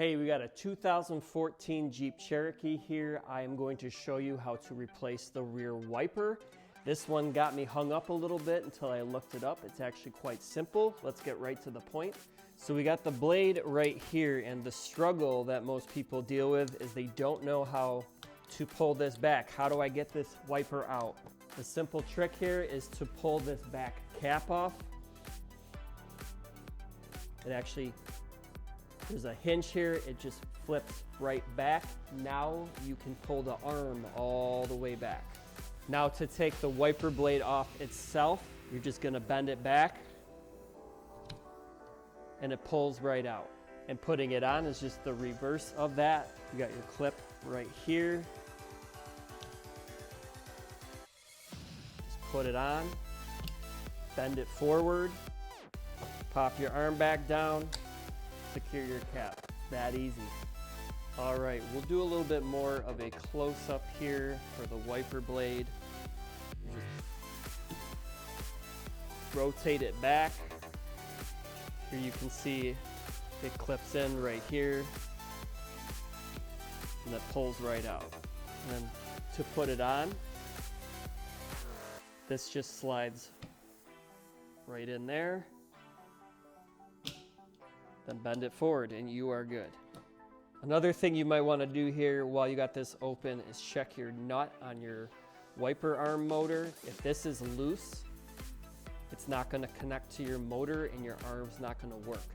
Hey, we got a 2014 Jeep Cherokee here. I am going to show you how to replace the rear wiper. This one got me hung up a little bit until I looked it up. It's actually quite simple. Let's get right to the point. So we got the blade right here, and the struggle that most people deal with is they don't know how to pull this back. How do I get this wiper out? The simple trick here is to pull this back cap off. It actually, there's a hinge here, it just flips right back. Now you can pull the arm all the way back. Now to take the wiper blade off itself, you're just gonna bend it back and it pulls right out. And putting it on is just the reverse of that. You got your clip right here. Just put it on, bend it forward, pop your arm back down, secure your cap. That easy. All right, we'll do a little bit more of a close-up here for the wiper blade. Just rotate it back. Here you can see it clips in right here, and it pulls right out. And then to put it on, this just slides right in there. Then bend it forward and you are good. Another thing you might want to do here while you got this open is check your nut on your wiper arm motor. If this is loose, it's not going to connect to your motor and your arm's not going to work.